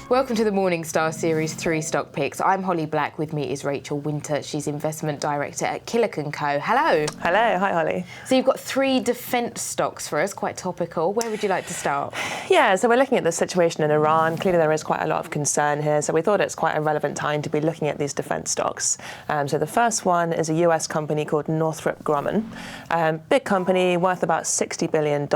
Welcome to the Morningstar Series 3 Stock Picks. I'm Holly Black. With me is Rachel Winter. She's Investment Director at Killik & Co. Hello. Hello. Hi, Holly. So you've got 3 defence stocks for us, quite topical. Where would you like to start? Yeah, so we're looking at the situation in Iran. Clearly there is quite a lot of concern here, so we thought it's quite a relevant time to be looking at these defence stocks. So the first one is a US company called Northrop Grumman. Big company, worth about $60 billion.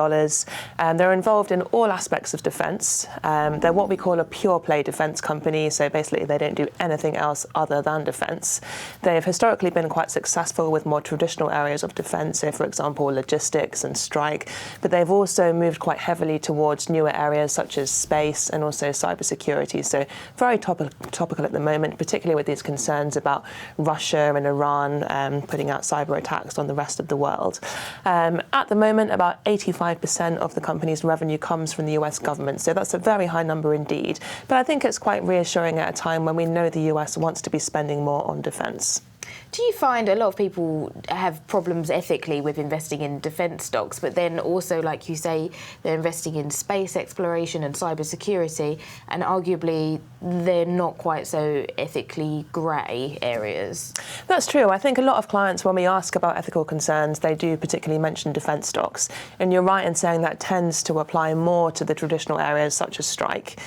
They're involved in all aspects of defence. They're what we call a pure play defence company, so basically they don't do anything else other than defence. They've historically been quite successful with more traditional areas of defence, so for example logistics and strike, but they've also moved quite heavily towards newer areas such as space and also cybersecurity, so very topical at the moment, particularly with these concerns about Russia and Iran putting out cyber attacks on the rest of the world. At the moment, about 85% of the company's revenue comes from the US government, so that's a very high number indeed. But I think it's quite reassuring at a time when we know the US wants to be spending more on defence. Do you find a lot of people have problems ethically with investing in defence stocks, but then also, like you say, they're investing in space exploration and cybersecurity, and arguably they're not quite so ethically grey areas? That's true. I think a lot of clients, when we ask about ethical concerns, they do particularly mention defence stocks. And you're right in saying that tends to apply more to the traditional areas such as strike.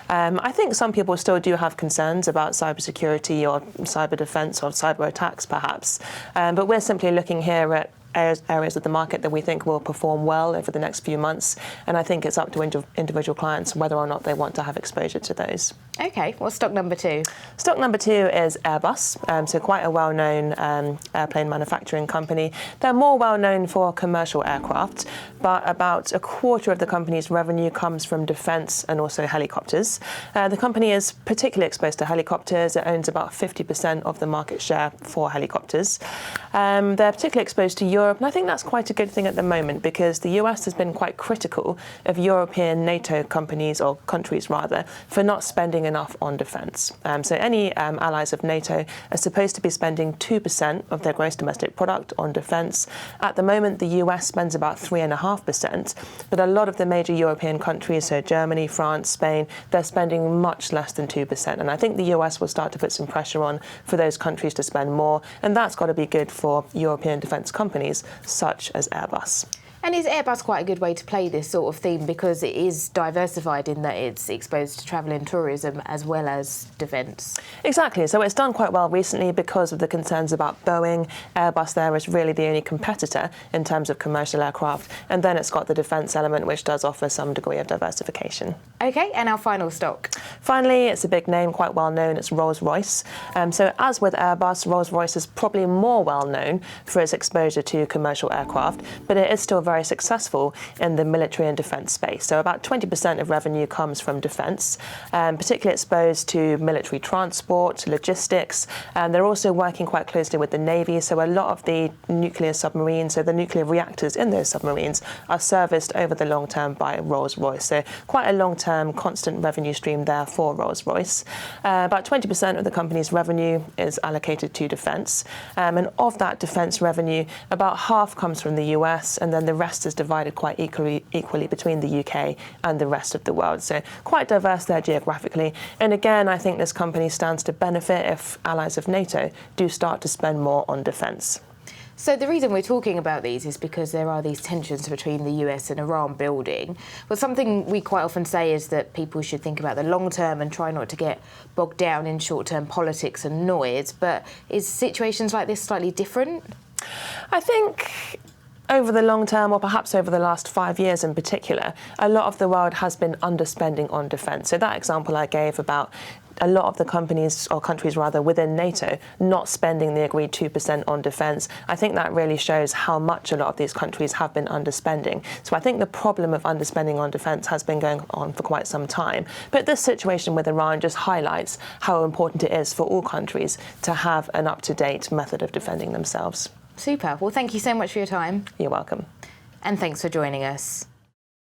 I think some people still do have concerns about cybersecurity or cyber defence or cyber attacks perhaps, but we're simply looking here at areas of the market that we think will perform well over the next few months, and I think it's up to individual clients whether or not they want to have exposure to those. Okay, what's stock number 2? Stock number 2 is Airbus, so quite a well-known airplane manufacturing company. They're more well-known for commercial aircraft, but about a quarter of the company's revenue comes from defence and also helicopters. The company is particularly exposed to helicopters. It owns about 50% of the market share for helicopters. They're particularly exposed to Europe, and I think that's quite a good thing at the moment because the US has been quite critical of European NATO companies, or countries rather, for not spending enough on defence. So any allies of NATO are supposed to be spending 2% of their gross domestic product on defence. At the moment, the US spends about 3.5%, but a lot of the major European countries, so Germany, France, Spain, they're spending much less than 2%. And I think the US will start to put some pressure on for those countries to spend more, and that's got to be good for European defence companies such as Airbus. And is Airbus quite a good way to play this sort of theme because it is diversified in that it's exposed to travel and tourism as well as defence? Exactly. So it's done quite well recently because of the concerns about Boeing. Airbus there is really the only competitor in terms of commercial aircraft. And then it's got the defence element, which does offer some degree of diversification. OK, and our final stock? Finally, it's a big name, quite well known. It's Rolls-Royce. So as with Airbus, Rolls-Royce is probably more well known for its exposure to commercial aircraft, but it is still very successful in the military and defence space. So about 20% of revenue comes from defence, particularly exposed to military transport, logistics, and they're also working quite closely with the Navy. So a lot of the nuclear submarines, so the nuclear reactors in those submarines, are serviced over the long term by Rolls-Royce. So quite a long-term constant revenue stream there for Rolls-Royce. About 20% of the company's revenue is allocated to defence, and of that defence revenue, about half comes from the US, and then the rest is divided quite equally between the UK and the rest of the world. So quite diverse there geographically. And again, I think this company stands to benefit if allies of NATO do start to spend more on defence. So the reason we're talking about these is because there are these tensions between the US and Iran building. But something we quite often say is that people should think about the long term and try not to get bogged down in short-term politics and noise. But is situations like this slightly different? I think over the long term, or perhaps over the last 5 years in particular, a lot of the world has been underspending on defence. So that example I gave about a lot of the companies, or countries rather, within NATO not spending the agreed 2% on defence, I think that really shows how much a lot of these countries have been underspending. So I think the problem of underspending on defence has been going on for quite some time. But this situation with Iran just highlights how important it is for all countries to have an up-to-date method of defending themselves. Super. Well, thank you so much for your time. You're welcome. And thanks for joining us.